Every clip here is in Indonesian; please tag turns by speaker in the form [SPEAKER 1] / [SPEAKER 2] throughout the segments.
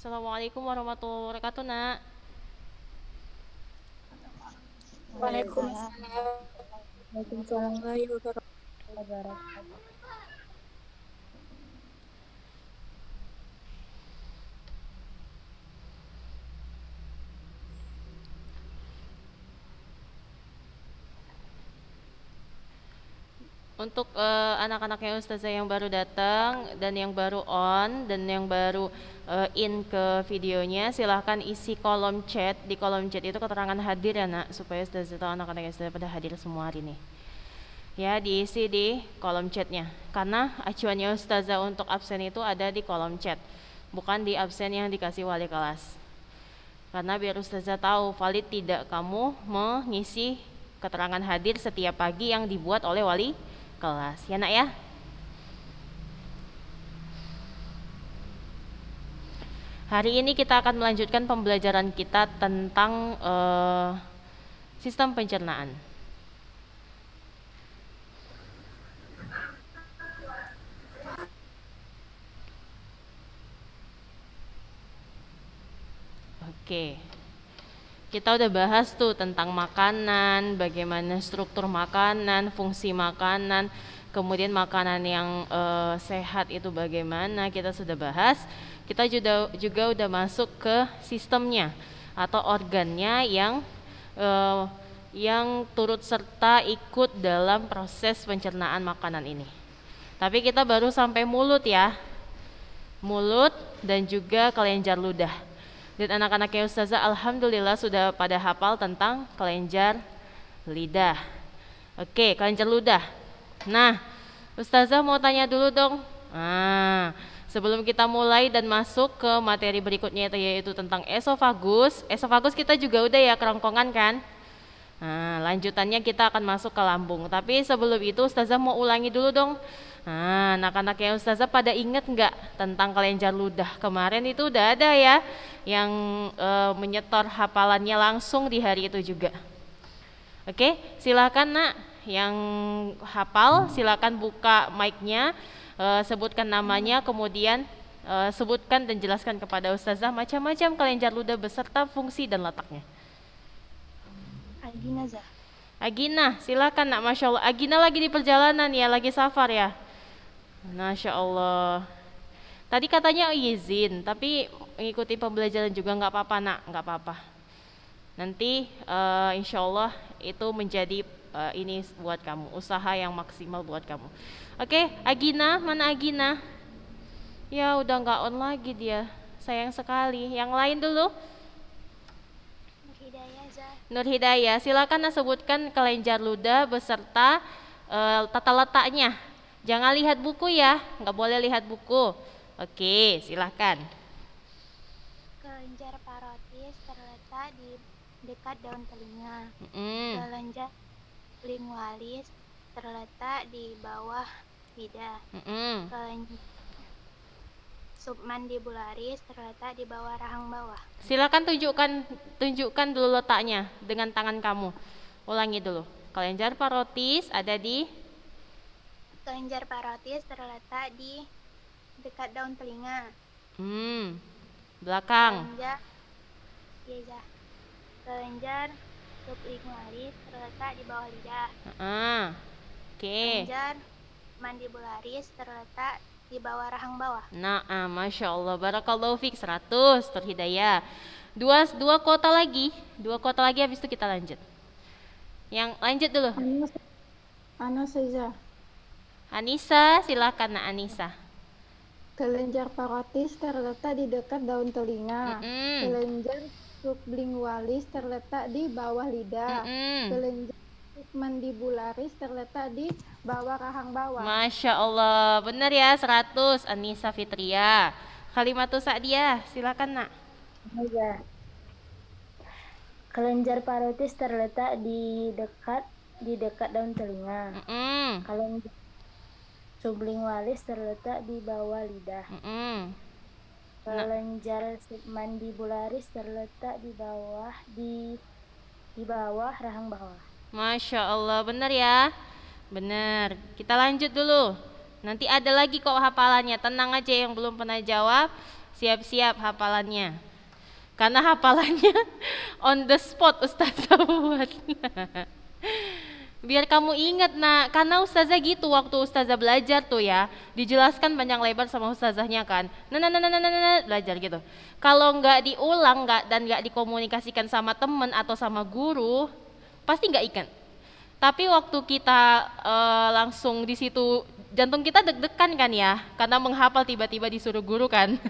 [SPEAKER 1] Assalamualaikum warahmatullahi wabarakatuh, Nak.
[SPEAKER 2] Waalaikumsalam warahmatullahi wabarakatuh.
[SPEAKER 1] Untuk anak-anaknya Ustazah yang baru datang dan yang baru on dan yang baru in ke videonya, silahkan isi kolom chat. Di kolom chat itu keterangan hadir ya, Nak, supaya Ustazah tahu anak-anak Ustazah pada hadir semua hari ini. Ya, diisi di kolom chatnya. Karena acuannya Ustazah untuk absen itu ada di kolom chat, bukan di absen yang dikasih wali kelas. Karena biar Ustazah tahu valid tidak kamu mengisi keterangan hadir setiap pagi yang dibuat oleh wali kelas. Ya, Nak ya. Hari ini kita akan melanjutkan pembelajaran kita tentang sistem pencernaan. Oke. Kita udah bahas tuh tentang makanan, bagaimana struktur makanan, fungsi makanan, kemudian makanan yang sehat itu bagaimana, kita sudah bahas. Kita juga udah masuk ke sistemnya atau organnya yang turut serta ikut dalam proses pencernaan makanan ini. Tapi kita baru sampai mulut ya. Mulut dan juga kelenjar ludah. Dan anak-anaknya Ustazah alhamdulillah sudah pada hafal tentang kelenjar lidah. Oke, kelenjar ludah. Nah, Ustazah mau tanya dulu dong. Sebelum kita mulai dan masuk ke materi berikutnya yaitu tentang esofagus. Esofagus kita juga udah ya kerongkongan kan? Nah, lanjutannya kita akan masuk ke lambung. Tapi sebelum itu Ustazah mau ulangi dulu dong. Nah, anak-anaknya Ustazah pada inget nggak tentang kelenjar ludah? Kemarin itu udah ada ya yang menyetor hafalannya langsung di hari itu juga. Oke, silakan Nak yang hafal, silakan buka mic-nya, sebutkan namanya, kemudian sebutkan dan jelaskan kepada Ustazah macam-macam kelenjar ludah beserta fungsi dan letaknya.
[SPEAKER 2] Agina Zah.
[SPEAKER 1] Agina, silakan Nak. Masya Allah, Agina lagi di perjalanan ya, lagi safar ya. Masya Allah. Tadi katanya izin, tapi mengikuti pembelajaran juga nggak apa-apa Nak, nggak apa-apa. Nanti insya Allah itu menjadi ini buat kamu, usaha yang maksimal buat kamu. Oke, Agina, mana Agina? Ya udah nggak on lagi dia, sayang sekali. Yang lain dulu.
[SPEAKER 2] Nur Hidayah Zah.
[SPEAKER 1] Nur Hidayah, silakan sebutkan kelenjar ludah beserta tata letaknya. Jangan lihat buku ya, nggak boleh lihat buku. Oke, silakan.
[SPEAKER 2] Kelenjar parotis terletak di dekat daun telinga. Kelenjar lingualis terletak di bawah lidah. Kelenjar submandibularis terletak di bawah rahang bawah.
[SPEAKER 1] Silakan tunjukkan dulu letaknya dengan tangan kamu. Ulangi dulu. Kelenjar parotis ada di
[SPEAKER 2] Kelenjar parotis terletak di dekat daun telinga.
[SPEAKER 1] Belakang.
[SPEAKER 2] Kelenjar sublingualis terletak di bawah lidah.
[SPEAKER 1] Oke.
[SPEAKER 2] Kelenjar mandibularis terletak di bawah rahang bawah.
[SPEAKER 1] Nah, Masya Allah, barakallahu fiq 100 terhidayah. Dua kota lagi habis itu kita lanjut. Yang lanjut dulu. Anissa, silakan Nak Anissa.
[SPEAKER 3] Kelenjar parotis terletak di dekat daun telinga. Kelenjar sublingualis terletak di bawah lidah. Kelenjar submandibularis terletak di bawah rahang bawah.
[SPEAKER 1] Masya Allah, benar ya 100 Anissa Fitria. Kalimatus Sa'diyah, silakan Nak.
[SPEAKER 4] Kelenjar parotis terletak di dekat daun telinga. Kelenjar sublingualis terletak di bawah lidah. Kelenjar submandibularis terletak di bawah rahang bawah.
[SPEAKER 1] Masya Allah, benar ya. Benar. Kita lanjut dulu. Nanti ada lagi kok hafalannya. Tenang aja yang belum pernah jawab. Siap-siap hafalannya. Karena hafalannya on the spot Ustazah buat. Biar kamu ingat nak, karena Ustazah gitu waktu Ustazah belajar tuh ya, dijelaskan panjang lebar sama Ustazahnya kan, belajar gitu. Kalau nggak diulang dan nggak dikomunikasikan sama temen atau sama guru, pasti nggak ingat. Tapi waktu kita langsung di situ, jantung kita deg-degan kan ya, karena menghafal tiba-tiba disuruh guru kan.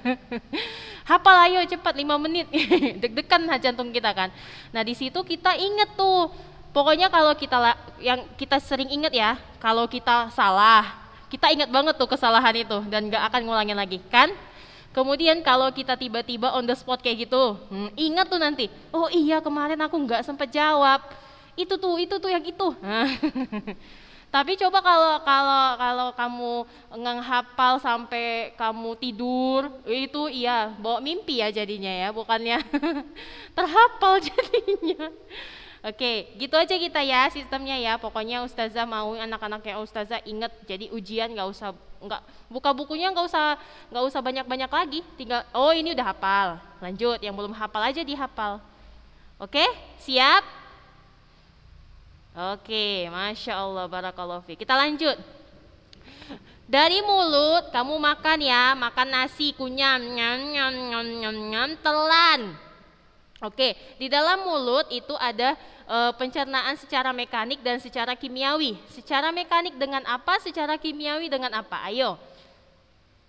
[SPEAKER 1] Hafal ayo cepat 5 menit, deg-degan jantung kita kan. Nah di situ kita inget tuh. Pokoknya kalau yang kita sering ingat ya, kalau kita salah, kita ingat banget tuh kesalahan itu dan gak akan ngulangin lagi, kan? Kemudian kalau kita tiba-tiba on the spot kayak gitu, ingat tuh nanti, oh iya kemarin aku nggak sempat jawab, itu tuh yang itu. Tapi coba kalau kamu menghafal sampai kamu tidur, itu iya bawa mimpi ya jadinya ya, bukannya terhafal jadinya. Oke, gitu aja kita ya sistemnya ya. Pokoknya Ustazah mau anak-anaknya Ustazah inget. Jadi ujian nggak buka bukunya nggak usah banyak-banyak lagi. Tinggal ini udah hafal. Lanjut, yang belum hafal aja dihafal. Oke, siap? Oke, masya Allah, barakallahu fiik. Kita lanjut. Dari mulut kamu makan ya, makan nasi kunyam, nyam, telan. Oke, di dalam mulut itu ada pencernaan secara mekanik dan secara kimiawi. Secara mekanik dengan apa? Secara kimiawi dengan apa? Ayo,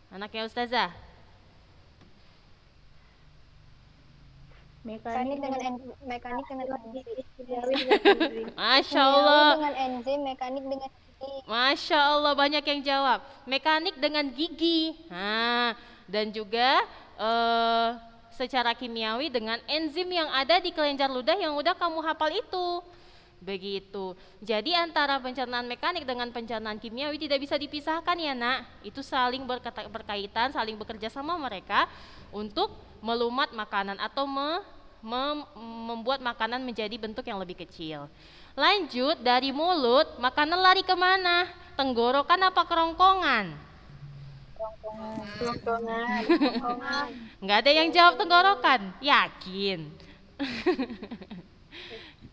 [SPEAKER 1] anaknya Ustazah.
[SPEAKER 2] Mekanik dengan enzim.
[SPEAKER 1] Masya Allah.
[SPEAKER 2] Dengan enzim, mekanik dengan gigi.
[SPEAKER 1] Masya Allah, banyak yang jawab. Mekanik dengan gigi. Nah, dan juga secara kimiawi dengan enzim yang ada di kelenjar ludah yang udah kamu hafal itu. Begitu. Jadi antara pencernaan mekanik dengan pencernaan kimiawi tidak bisa dipisahkan ya nak. Itu saling berkaitan, saling bekerja sama mereka untuk melumat makanan atau membuat makanan menjadi bentuk yang lebih kecil. Lanjut, dari mulut makanan lari kemana? Tenggorokan apa kerongkongan?
[SPEAKER 2] Kerongkongan.
[SPEAKER 1] Nggak ada yang jawab tenggorokan, yakin?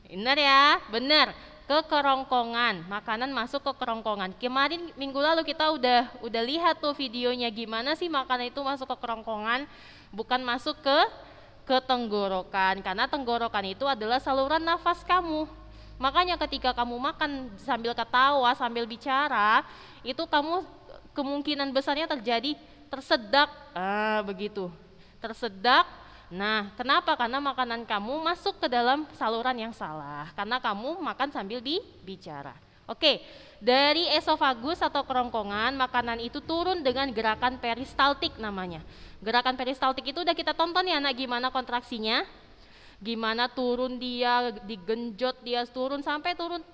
[SPEAKER 1] Benar ya, benar. Ke kerongkongan, makanan masuk ke kerongkongan. Kemarin minggu lalu kita udah lihat tuh videonya gimana sih makanan itu masuk ke kerongkongan, bukan masuk ke tenggorokan. Karena tenggorokan itu adalah saluran nafas kamu. Makanya ketika kamu makan sambil ketawa, sambil bicara, itu kamu kemungkinan besarnya terjadi tersedak, begitu, tersedak. Nah, kenapa? Karena makanan kamu masuk ke dalam saluran yang salah, karena kamu makan sambil bicara. Oke, dari esofagus atau kerongkongan, makanan itu turun dengan gerakan peristaltik namanya. Gerakan peristaltik itu udah kita tonton ya anak, gimana kontraksinya, gimana turun dia, digenjot dia turun sampai turun.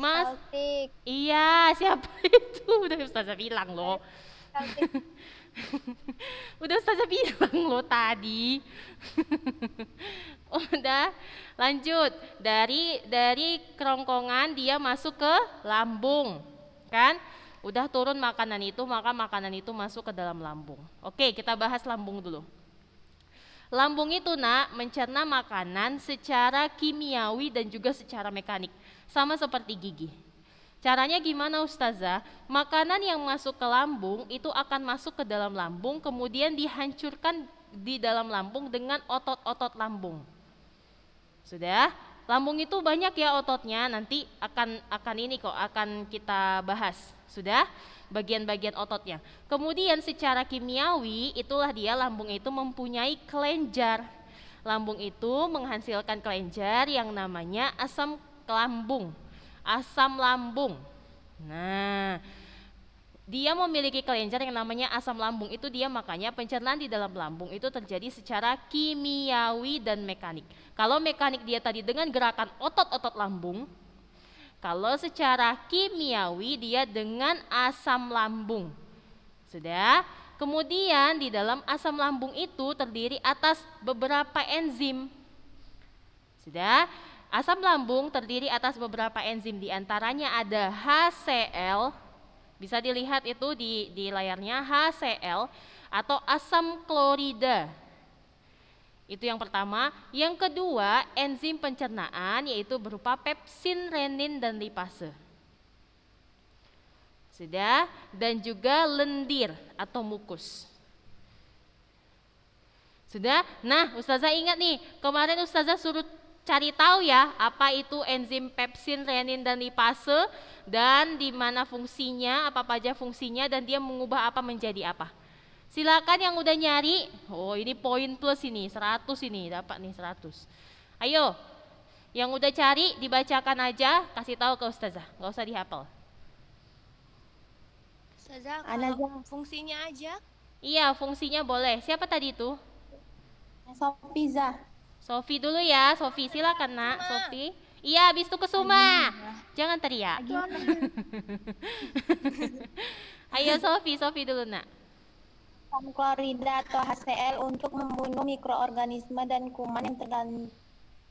[SPEAKER 1] Mas, iya siapa itu? Udah Ustazah bilang loh. Udah Ustazah bilang loh tadi. Udah, lanjut. Dari kerongkongan dia masuk ke lambung, kan? Udah turun makanan itu, maka makanan itu masuk ke dalam lambung. Oke, kita bahas lambung dulu. Lambung itu nak mencerna makanan secara kimiawi dan juga secara mekanik, sama seperti gigi. Caranya gimana Ustazah? Makanan yang masuk ke lambung itu akan masuk ke dalam lambung, kemudian dihancurkan di dalam lambung dengan otot-otot lambung. Sudah? Lambung itu banyak ya ototnya, nanti akan kita bahas. Sudah? Bagian-bagian ototnya. Kemudian secara kimiawi itulah dia lambung itu mempunyai kelenjar. Lambung itu menghasilkan kelenjar yang namanya asam lambung. Asam lambung. Nah, dia memiliki kelenjar yang namanya asam lambung. Itu dia makanya pencernaan di dalam lambung itu terjadi secara kimiawi dan mekanik. Kalau mekanik dia tadi dengan gerakan otot-otot lambung. Kalau secara kimiawi dia dengan asam lambung. Sudah? Kemudian di dalam asam lambung itu terdiri atas beberapa enzim. Sudah? Asam lambung terdiri atas beberapa enzim, di antaranya ada HCl. Bisa dilihat itu di layarnya HCl. atau asam klorida. Itu yang pertama. Yang kedua, enzim pencernaan yaitu berupa pepsin, renin, dan lipase. Sudah, dan juga lendir atau mukus. Sudah? Nah, Ustazah ingat nih, kemarin Ustazah suruh cari tahu ya, apa itu enzim pepsin, renin, dan lipase, dan di mana fungsinya, apa aja fungsinya, dan dia mengubah apa menjadi apa. Silakan yang udah nyari. Oh, ini poin plus ini, 100 ini, dapat nih 100. Ayo, yang udah cari dibacakan aja, kasih tahu ke Ustazah, nggak usah dihafal.
[SPEAKER 2] Ustazah, kalau fungsinya aja?
[SPEAKER 1] Iya, fungsinya boleh. Siapa tadi itu?
[SPEAKER 3] Sofiza.
[SPEAKER 1] Sofi dulu ya, Sofi silakan nak, Sofi. Iya, habis itu Kesuma. Jangan teriak. Ayo Sofi dulu nak.
[SPEAKER 5] Asam klorida atau HCl untuk membunuh mikroorganisme dan kuman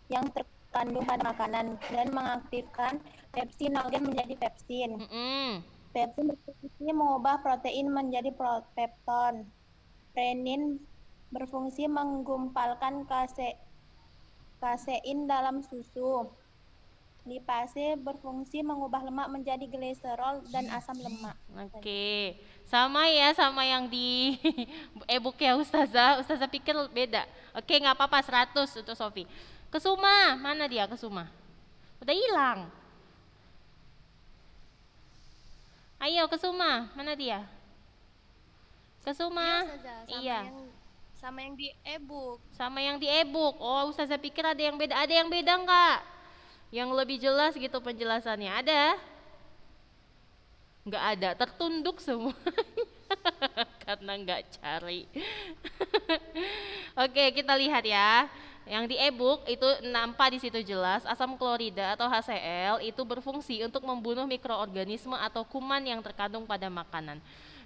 [SPEAKER 5] yang terkandung pada makanan dan mengaktifkan pepsinogen menjadi pepsin. Pepsin berfungsi mengubah protein menjadi pepton. Renin berfungsi menggumpalkan kasein dalam susu. Lipase berfungsi mengubah lemak menjadi glycerol dan asam lemak.
[SPEAKER 1] Oke, sama ya sama yang di e-book ya Ustazah. Ustazah pikir beda. Oke, nggak apa-apa, 100 untuk Sofi. Kesuma, mana dia Kesuma? Udah hilang. Ayo Kesuma, mana dia? Kesuma.
[SPEAKER 2] Iya. Sama yang di e-book.
[SPEAKER 1] Sama yang di e-book. Oh, Ustazah pikir ada yang beda. Ada yang beda enggak? Yang lebih jelas gitu penjelasannya. Ada? Enggak ada, tertunduk semua. Karena enggak cari. Oke, kita lihat ya. Yang di e-book itu nampak di situ jelas, asam klorida atau HCl itu berfungsi untuk membunuh mikroorganisme atau kuman yang terkandung pada makanan.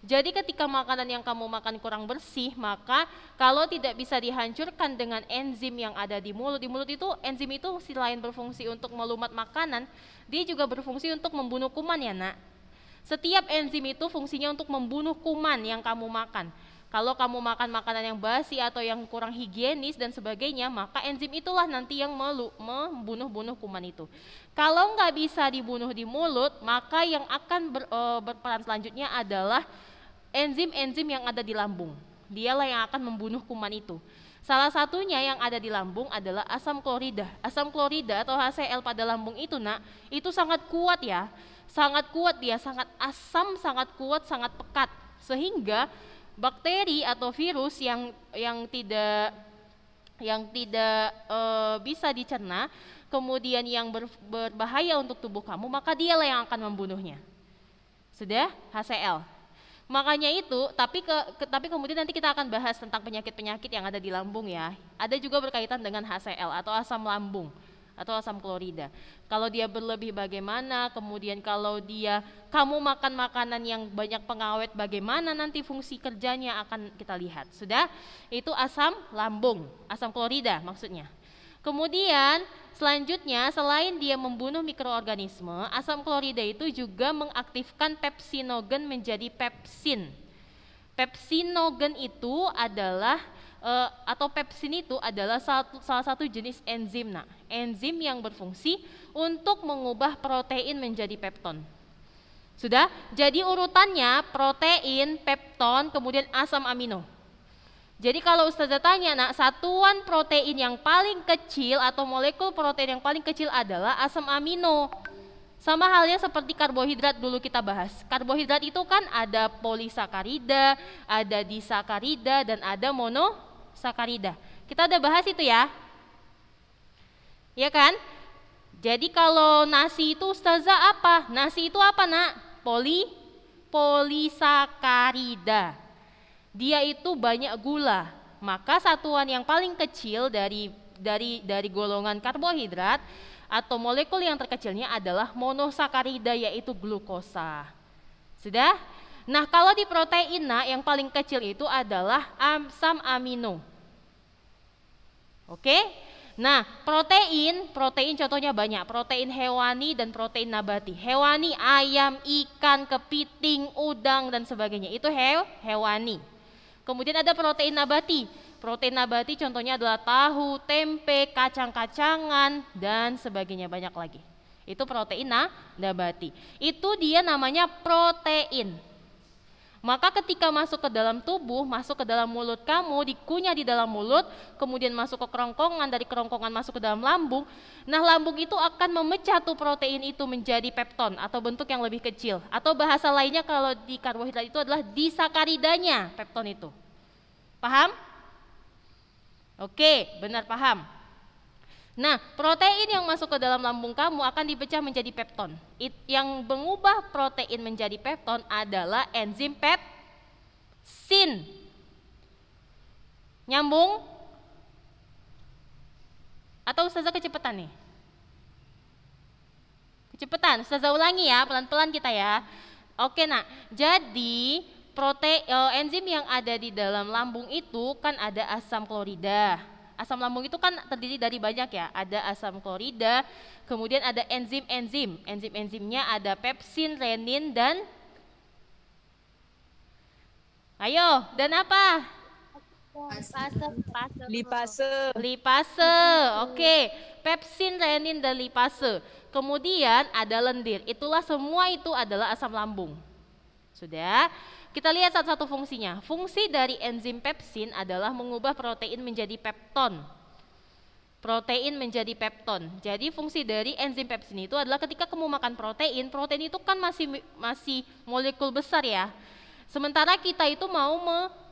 [SPEAKER 1] Jadi ketika makanan yang kamu makan kurang bersih, maka kalau tidak bisa dihancurkan dengan enzim yang ada di mulut itu enzim itu selain berfungsi untuk melumat makanan, dia juga berfungsi untuk membunuh kuman ya nak. Setiap enzim itu fungsinya untuk membunuh kuman yang kamu makan. Kalau kamu makan makanan yang basi atau yang kurang higienis dan sebagainya, maka enzim itulah nanti yang membunuh kuman itu. Kalau nggak bisa dibunuh di mulut, maka yang akan berperan selanjutnya adalah enzim-enzim yang ada di lambung. Dialah yang akan membunuh kuman itu. Salah satunya yang ada di lambung adalah asam klorida. Asam klorida atau HCl pada lambung itu nak, itu sangat kuat ya. Sangat kuat dia, sangat asam, sangat kuat, sangat pekat. Sehingga bakteri atau virus yang tidak bisa dicerna, kemudian yang berbahaya untuk tubuh kamu, maka dialah yang akan membunuhnya. Sudah? HCl. Makanya itu, tapi kemudian nanti kita akan bahas tentang penyakit-penyakit yang ada di lambung ya. Ada juga berkaitan dengan HCl atau asam lambung atau asam klorida. Kalau dia berlebih bagaimana, kemudian kalau kamu makan makanan yang banyak pengawet bagaimana nanti fungsi kerjanya akan kita lihat. Sudah? Itu asam lambung, asam klorida maksudnya. Kemudian selanjutnya selain dia membunuh mikroorganisme, asam klorida itu juga mengaktifkan pepsinogen menjadi pepsin. Pepsinogen itu adalah atau pepsin itu adalah salah satu jenis enzim, nah, enzim yang berfungsi untuk mengubah protein menjadi pepton. Sudah? Jadi urutannya protein, pepton, kemudian asam amino. Jadi kalau Ustazah tanya nak, satuan protein yang paling kecil atau molekul protein yang paling kecil adalah asam amino. Sama halnya seperti karbohidrat dulu kita bahas. Karbohidrat itu kan ada polisakarida, ada disakarida, dan ada monosakarida. Kita udah bahas itu ya. Iya kan? Jadi kalau nasi itu Ustazah apa? Nasi itu apa nak? Polisakarida. Dia itu banyak gula. Maka satuan yang paling kecil dari golongan karbohidrat atau molekul yang terkecilnya adalah monosakarida, yaitu glukosa. Sudah? Nah, kalau di protein yang paling kecil itu adalah asam amino. Oke? Nah, protein contohnya banyak, protein hewani dan protein nabati. Hewani ayam, ikan, kepiting, udang dan sebagainya. Itu hewani. Kemudian ada protein nabati. Protein nabati contohnya adalah tahu, tempe, kacang-kacangan, dan sebagainya, banyak lagi. Itu protein nabati. Itu dia namanya protein. Maka ketika masuk ke dalam tubuh, masuk ke dalam mulut kamu, dikunyah di dalam mulut, kemudian masuk ke kerongkongan, dari kerongkongan masuk ke dalam lambung. Nah, lambung itu akan memecah tuh protein itu menjadi pepton atau bentuk yang lebih kecil. Atau bahasa lainnya kalau di karbohidrat itu adalah disakaridanya pepton itu. Paham? Oke, benar paham. Nah, protein yang masuk ke dalam lambung kamu akan dipecah menjadi pepton. Yang mengubah protein menjadi pepton adalah enzim pepsin. Nyambung? Atau Ustazah kecepatan nih? Kecepatan, Ustazah ulangi ya, pelan-pelan kita ya. Oke, nah, jadi enzim yang ada di dalam lambung itu kan ada asam klorida. Asam lambung itu kan terdiri dari banyak ya, ada asam klorida, kemudian ada enzim-enzim. Enzim-enzimnya ada pepsin, renin, dan ayo, dan apa? Lipase. Oke, pepsin, renin, dan lipase. Kemudian ada lendir. Itulah semua itu adalah asam lambung. Sudah? Kita lihat satu-satu fungsinya. Fungsi dari enzim pepsin adalah mengubah protein menjadi pepton. Protein menjadi pepton. Jadi fungsi dari enzim pepsin itu adalah ketika kamu makan protein, protein itu kan masih molekul besar ya. Sementara kita itu mau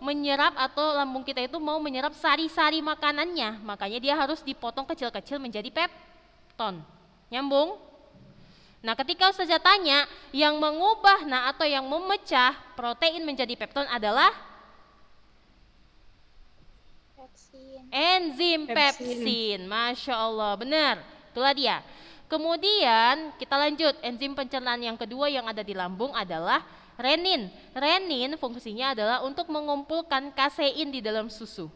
[SPEAKER 1] menyerap atau lambung kita itu mau menyerap sari-sari makanannya. Makanya dia harus dipotong kecil-kecil menjadi pepton. Nyambung? Nah, ketika Ustazah tanya, yang mengubah atau yang memecah protein menjadi pepton adalah enzim pepsin. Masya Allah, benar, itulah dia. Kemudian kita lanjut, enzim pencernaan yang kedua yang ada di lambung adalah renin. Renin fungsinya adalah untuk mengumpulkan kasein di dalam susu.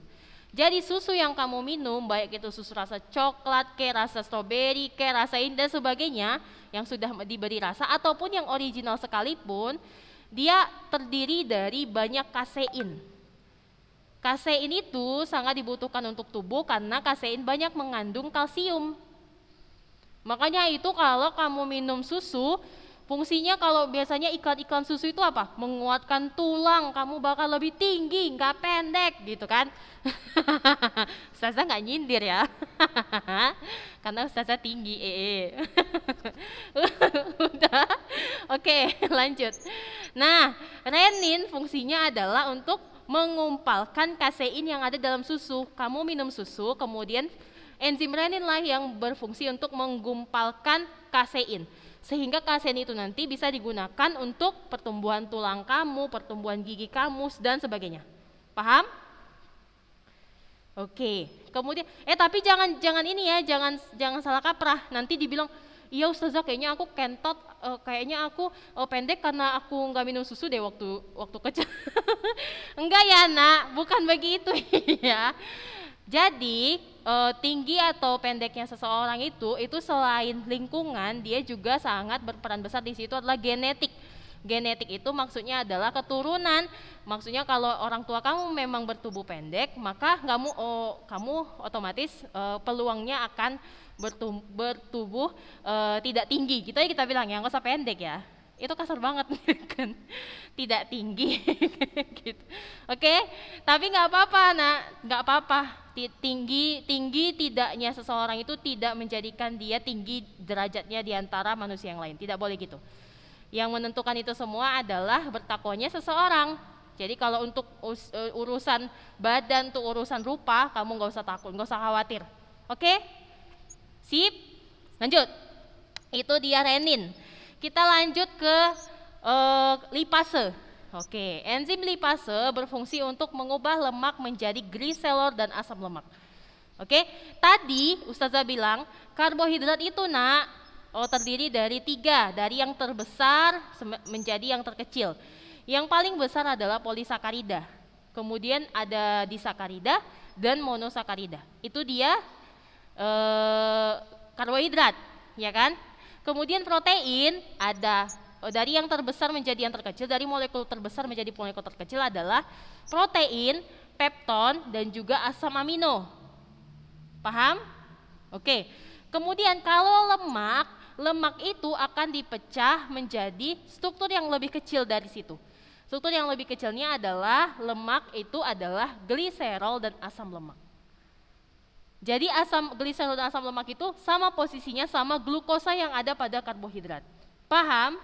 [SPEAKER 1] Jadi susu yang kamu minum, baik itu susu rasa coklat, rasa stroberi, rasa ini dan sebagainya, yang sudah diberi rasa ataupun yang original sekalipun, dia terdiri dari banyak kasein. Kasein itu sangat dibutuhkan untuk tubuh karena kasein banyak mengandung kalsium. Makanya itu kalau kamu minum susu, fungsinya kalau biasanya iklan-iklan susu itu apa? Menguatkan tulang, kamu bakal lebih tinggi, nggak pendek gitu kan. Ustazah nggak nyindir ya. Karena Ustazah tinggi. Udah. Oke, lanjut. Nah, renin fungsinya adalah untuk mengumpalkan kasein yang ada dalam susu. Kamu minum susu, kemudian enzim renin lah yang berfungsi untuk menggumpalkan kasein. Sehingga kasein itu nanti bisa digunakan untuk pertumbuhan tulang kamu, pertumbuhan gigi kamu, dan sebagainya. Paham? Oke. Kemudian, tapi jangan ini ya, jangan salah kaprah. Nanti dibilang, iya Ustazah kayaknya aku kentot, kayaknya aku pendek karena aku nggak minum susu deh waktu kecil. Enggak ya nak, bukan begitu ya. Jadi tinggi atau pendeknya seseorang itu selain lingkungan, dia juga sangat berperan besar di situ adalah genetik. Genetik itu maksudnya adalah keturunan. Maksudnya kalau orang tua kamu memang bertubuh pendek, maka kamu otomatis peluangnya akan bertubuh tidak tinggi. Gitu ya kita bilang ya, nggak usah pendek ya. Itu kasar banget kan, tidak tinggi gitu. Oke, tapi nggak apa-apa nak, nggak apa-apa. Tinggi tidaknya seseorang itu tidak menjadikan dia tinggi derajatnya di antara manusia yang lain, tidak boleh gitu. Yang menentukan itu semua adalah bertakwanya seseorang. Jadi kalau untuk urusan badan, untuk urusan rupa, kamu nggak usah takut, nggak usah khawatir. Oke, sip, lanjut. Itu dia renin. Kita lanjut ke lipase. Oke, enzim lipase berfungsi untuk mengubah lemak menjadi gliserol dan asam lemak. Oke, tadi Ustazah bilang karbohidrat itu nak terdiri dari 3, dari yang terbesar menjadi yang terkecil. Yang paling besar adalah polisakarida, kemudian ada disakarida dan monosakarida. Itu dia karbohidrat, ya kan? Kemudian protein ada dari yang terbesar menjadi yang terkecil, dari molekul terbesar menjadi molekul terkecil adalah protein, pepton, dan juga asam amino. Paham? Oke. Kemudian kalau lemak itu akan dipecah menjadi struktur yang lebih kecil dari situ. Struktur yang lebih kecilnya adalah lemak itu adalah gliserol dan asam lemak. Jadi gliserol dan asam lemak itu sama posisinya sama glukosa yang ada pada karbohidrat. Paham?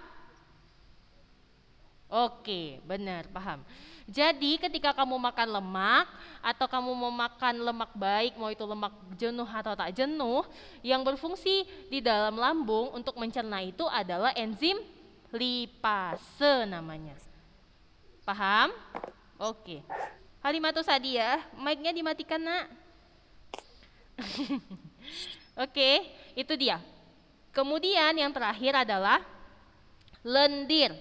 [SPEAKER 1] Oke, benar, paham. Jadi ketika kamu makan lemak atau kamu mau makan lemak baik, mau itu lemak jenuh atau tak jenuh, yang berfungsi di dalam lambung untuk mencerna itu adalah enzim lipase namanya. Paham? Oke. Halimatus Sadia, mic-nya dimatikan, Nak. Oke, itu dia. Kemudian yang terakhir adalah lendir.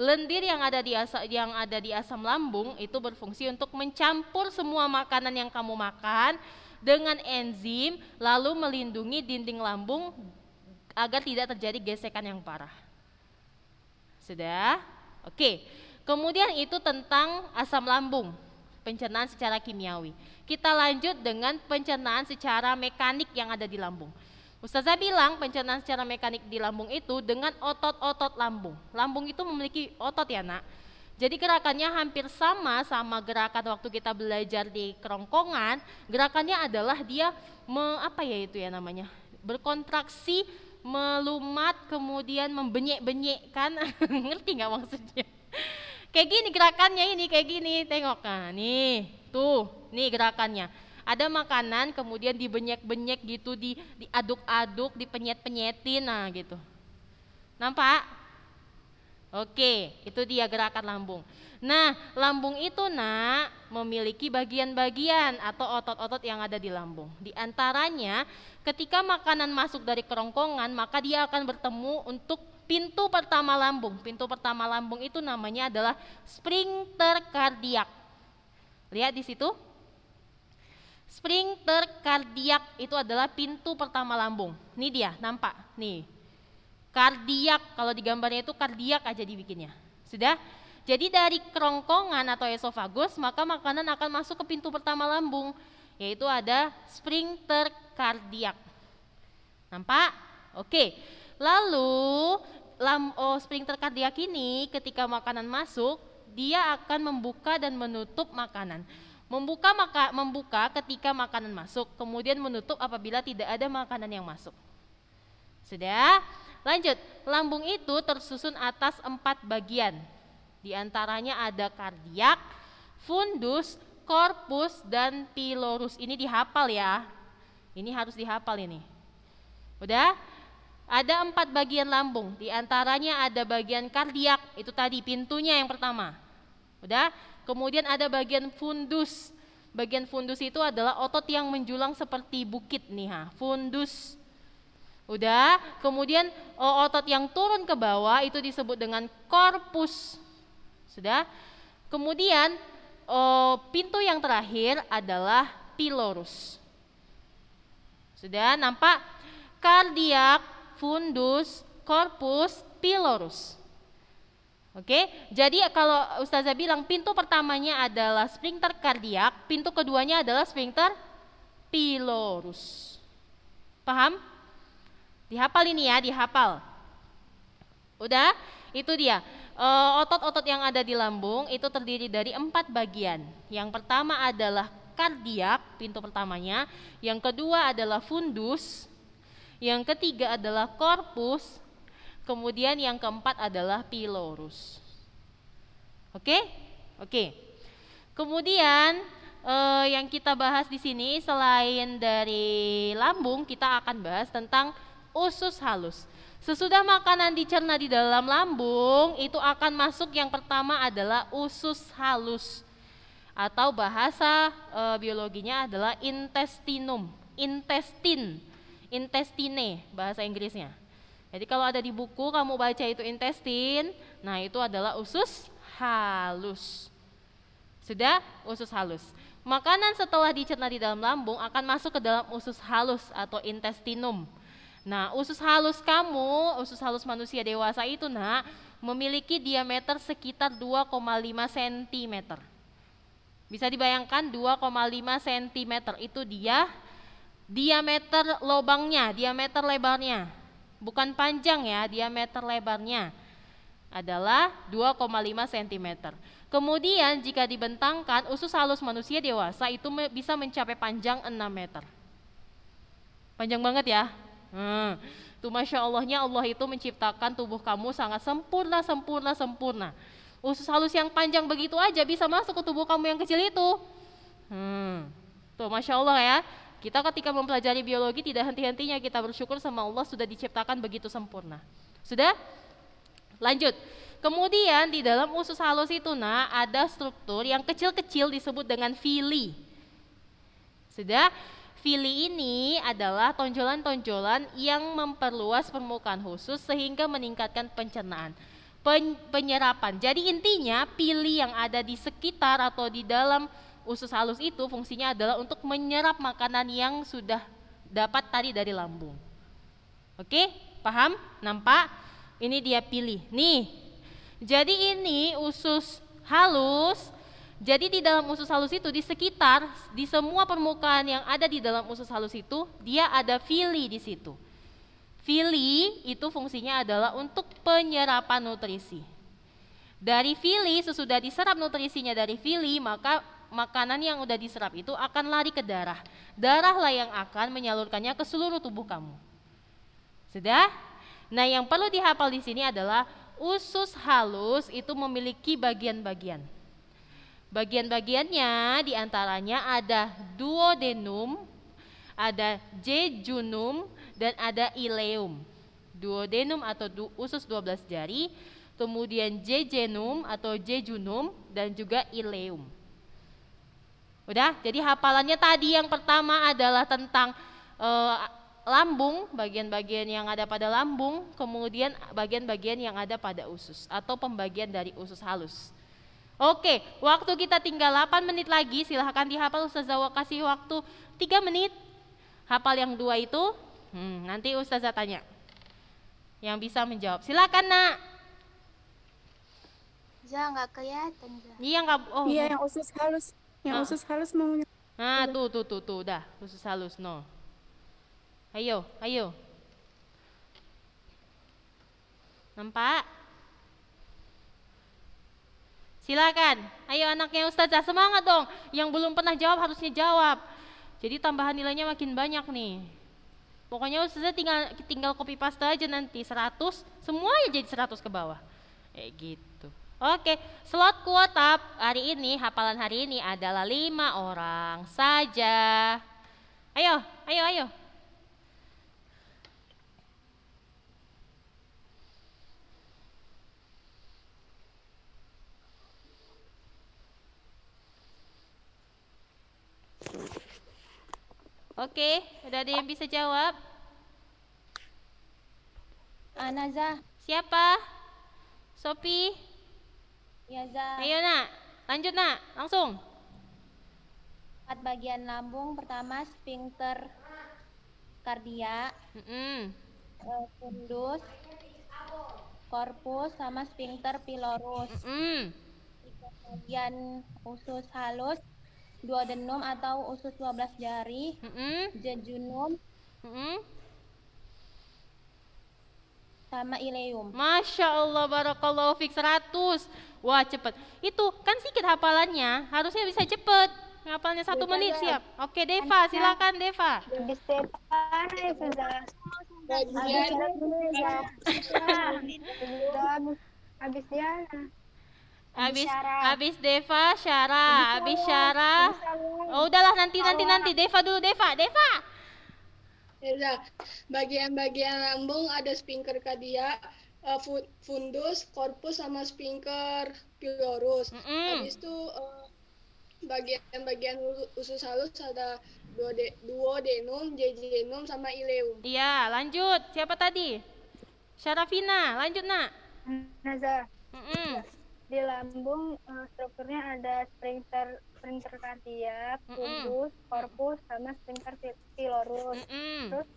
[SPEAKER 1] Lendir yang ada di asam lambung itu berfungsi untuk mencampur semua makanan yang kamu makan dengan enzim, lalu melindungi dinding lambung agar tidak terjadi gesekan yang parah. Sudah? Oke. Kemudian itu tentang asam lambung, pencernaan secara kimiawi. Kita lanjut dengan pencernaan secara mekanik yang ada di lambung. Ustazah bilang pencernaan secara mekanik di lambung itu dengan otot-otot lambung. Lambung itu memiliki otot ya, Nak. Jadi gerakannya hampir sama gerakan waktu kita belajar di kerongkongan. Gerakannya adalah dia berkontraksi, melumat, kemudian membenyek-benyekkan. Ngerti nggak maksudnya? Kayak gini gerakannya ini, kayak gini, tengok. Nah, nih, tuh, nih gerakannya. Ada makanan kemudian dibenyek-benyek gitu, diaduk-aduk, dipenyet-penyetin, nah gitu. Nampak? Oke, itu dia gerakan lambung. Nah, lambung itu, Nak, memiliki bagian-bagian atau otot-otot yang ada di lambung. Di antaranya, ketika makanan masuk dari kerongkongan, maka dia akan bertemu untuk pintu pertama lambung. Pintu pertama lambung itu namanya adalah sphincter kardiak. Lihat di situ. Sphincter kardiak itu adalah pintu pertama lambung. Ini dia, nampak? Nih. Kardiak, kalau di gambarnya itu kardiak aja dibikinnya. Sudah? Jadi dari kerongkongan atau esofagus, maka makanan akan masuk ke pintu pertama lambung, yaitu ada sphincter kardiak. Nampak? Oke. Lalu sphincter kardiak ini ketika makanan masuk, dia akan membuka dan menutup makanan. Membuka ketika makanan masuk, kemudian menutup apabila tidak ada makanan yang masuk. Sudah? Lanjut, lambung itu tersusun atas 4 bagian. Di antaranya ada kardiak, fundus, korpus, dan pilorus. Ini dihafal ya. Ini harus dihafal ini. Udah? Ada 4 bagian lambung. Di antaranya ada bagian kardiak, itu tadi pintunya yang pertama. Udah? Kemudian ada bagian fundus. Bagian fundus itu adalah otot yang menjulang seperti bukit nih, fundus. Udah, kemudian otot yang turun ke bawah itu disebut dengan korpus. Sudah? Kemudian pintu yang terakhir adalah pilorus. Sudah nampak? Kardiak, fundus, korpus, pilorus. Oke, jadi kalau Ustazah bilang pintu pertamanya adalah sphincter kardiak, pintu keduanya adalah sphincter pilorus. Paham? Dihafal ini ya, dihafal. Udah, itu dia. Otot-otot yang ada di lambung itu terdiri dari 4 bagian. Yang pertama adalah kardiak, pintu pertamanya. Yang kedua adalah fundus. Yang ketiga adalah korpus. Kemudian yang keempat adalah pilorus. Oke? Oke. Kemudian yang kita bahas di sini selain dari lambung, kita akan bahas tentang usus halus. Sesudah makanan dicerna di dalam lambung, itu akan masuk yang pertama adalah usus halus. Atau bahasa biologinya adalah intestinum. Intestine bahasa Inggrisnya. Jadi kalau ada di buku kamu baca itu intestin, nah itu adalah usus halus. Sudah? Usus halus. Makanan setelah dicerna di dalam lambung akan masuk ke dalam usus halus atau intestinum. Nah, usus halus kamu, usus halus manusia dewasa itu nak, memiliki diameter sekitar 2,5 cm. Bisa dibayangkan 2,5 cm itu dia diameter lubangnya, diameter lebarnya. Bukan panjang ya, diameter lebarnya adalah 2,5 cm. Kemudian jika dibentangkan, usus halus manusia dewasa itu bisa mencapai panjang 6 meter. Panjang banget ya. Tuh Masya Allahnya Allah itu menciptakan tubuh kamu sangat sempurna. Usus halus yang panjang begitu aja bisa masuk ke tubuh kamu yang kecil itu. Tuh Masya Allah ya. Kita ketika mempelajari biologi tidak henti-hentinya kita bersyukur sama Allah sudah diciptakan begitu sempurna. Sudah? Lanjut. Kemudian di dalam usus halus itu ada struktur yang kecil-kecil disebut dengan villi. Sudah? Villi ini adalah tonjolan-tonjolan yang memperluas permukaan usus sehingga meningkatkan pencernaan, penyerapan. Jadi intinya villi yang ada di sekitar atau di dalam usus halus itu fungsinya adalah untuk menyerap makanan yang sudah dapat tadi dari lambung. Oke, paham? Nampak? Ini dia villi. Nih, jadi ini usus halus. Jadi di dalam usus halus itu di sekitar, di semua permukaan yang ada di dalam usus halus itu, dia ada villi di situ. Villi itu fungsinya adalah untuk penyerapan nutrisi. Dari villi, sesudah diserap nutrisinya dari villi, maka makanan yang udah diserap itu akan lari ke darah. Darahlah yang akan menyalurkannya ke seluruh tubuh kamu. Sudah? Nah, yang perlu dihafal di sini adalah usus halus itu memiliki bagian-bagian. Bagian-bagiannya diantaranya ada duodenum, ada jejunum, dan ada ileum. Duodenum atau usus 12 jari, kemudian jejunum atau jejunum, dan juga ileum. Udah, jadi hafalannya tadi yang pertama adalah tentang lambung, bagian-bagian yang ada pada lambung, kemudian bagian-bagian yang ada pada usus atau pembagian dari usus halus. Oke, waktu kita tinggal 8 menit lagi, silahkan dihafal. Ustazah kasih waktu 3 menit. Hafal yang 2 itu, nanti Ustazah tanya. Yang bisa menjawab, silakan nak.
[SPEAKER 2] Nggak kelihatan.
[SPEAKER 1] Iya nggak? Oh,
[SPEAKER 6] iya yang usus halus, usus halus mau.
[SPEAKER 1] Nah tuh, udah usus halus no. Ayo. Nampak? Silakan, ayo anaknya Ustazah semangat dong. Yang belum pernah jawab harusnya jawab. Jadi tambahan nilainya makin banyak nih. Pokoknya Ustazah tinggal copy paste aja nanti 100, semuanya jadi 100 ke bawah. Gitu. Oke, slot kuota hari ini, hafalan hari ini adalah 5 orang saja. Ayo. Oke, udah ada yang bisa jawab?
[SPEAKER 5] Nazah.
[SPEAKER 1] Siapa? Sopi?
[SPEAKER 5] Ya, Zah.
[SPEAKER 1] Ayo nak, lanjut nak, langsung.
[SPEAKER 5] 4 bagian lambung, pertama sphincter kardia, fundus, corpus, sama sphincter pylorus. 3 bagian usus halus, duodenum atau usus 12 jari, jejunum, sama ileum.
[SPEAKER 1] Masya Allah, barakallahu fik 100. Wah cepet. Itu kan sedikit hafalannya, harusnya bisa cepet. Ngapalnya 1 menit siap. Oke Deva, silakan Deva. Habis Deva, Syara, habis Syara. Oh udahlah nanti Deva dulu Deva.
[SPEAKER 7] Ya, bagian-bagian lambung ada sphincter kardia, fundus, corpus sama sphincter pylorus. Habis itu bagian-bagian usus halus ada duodenum, jejunum sama ileum.
[SPEAKER 1] Iya, lanjut. Siapa tadi? Syarafina, lanjut nak.
[SPEAKER 3] Nazar. Di lambung strukturnya ada sphincter kardia, fundus, corpus sama sphincter pylorus. Terus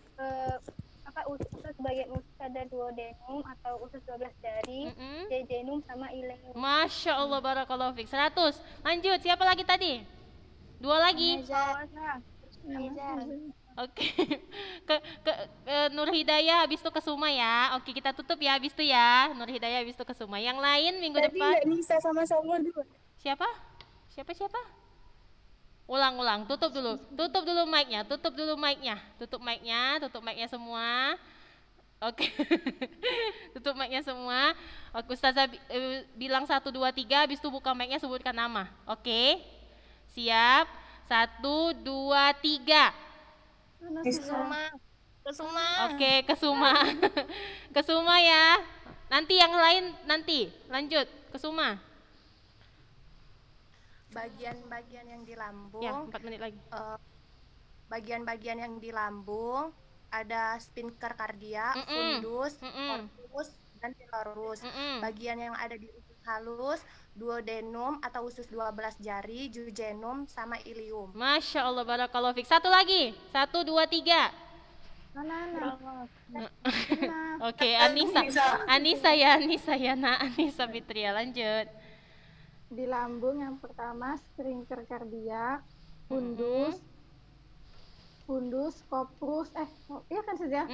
[SPEAKER 2] bagian usus ada duodenum atau usus 12 jari, jejunum sama ileum.
[SPEAKER 1] Masya Allah, barakallahu fiik. 100. Lanjut, siapa lagi tadi? 2 lagi. Oke. Nur Hidayah habis itu ke Suma ya. Oke, kita tutup ya habis itu ya. Nur Hidayah habis itu ke Suma. Yang lain minggu depan.
[SPEAKER 6] Tadi Nisa sama-sama dulu.
[SPEAKER 1] Siapa? Ulang. Tutup dulu mic-nya. Tutup mic-nya semua. Oke. Tutup mic-nya semua. Oke, Ustazah bilang 1 2 3 habis itu buka mic-nya, sebutkan nama. Oke. Siap. 1 2 3.
[SPEAKER 2] Kesuma.
[SPEAKER 1] Oke, ke Suma ya. Nanti yang lain nanti. Lanjut ke Suma.
[SPEAKER 5] Bagian-bagian yang di lambung.
[SPEAKER 1] Ya, 4 menit lagi.
[SPEAKER 5] Bagian-bagian yang di lambung ada sphincter kardiak, fundus, corpus, dan pilorus. Bagian yang ada di usus halus, duodenum atau usus 12 jari, jejunum sama ileum.
[SPEAKER 1] Masya Allah, barakallahu fiik. 1 lagi. 1 2 3. Oke, Anissa Fitria, lanjut.
[SPEAKER 3] Di lambung yang pertama sphincter kardiak, fundus, corpus, iya kan saja?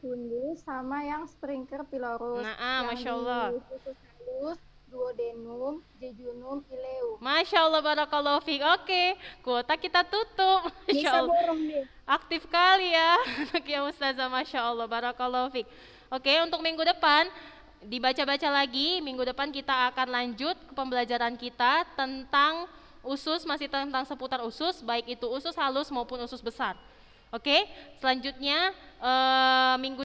[SPEAKER 3] Fundus sama yang sphincter pilorus.
[SPEAKER 1] Masya Allah.
[SPEAKER 3] Usus halus, duodenum, jejunum, ileum.
[SPEAKER 1] Masya Allah, barakallahu fiik. Oke, kuota kita tutup. Masya Allah. Aktif kali ya, anak ya Ustazah. Masya Allah, barakallahu fiik. Oke, untuk minggu depan dibaca-baca lagi. Minggu depan kita akan lanjut ke pembelajaran kita tentang usus, masih tentang seputar usus, baik itu usus halus maupun usus besar. Oke, selanjutnya minggu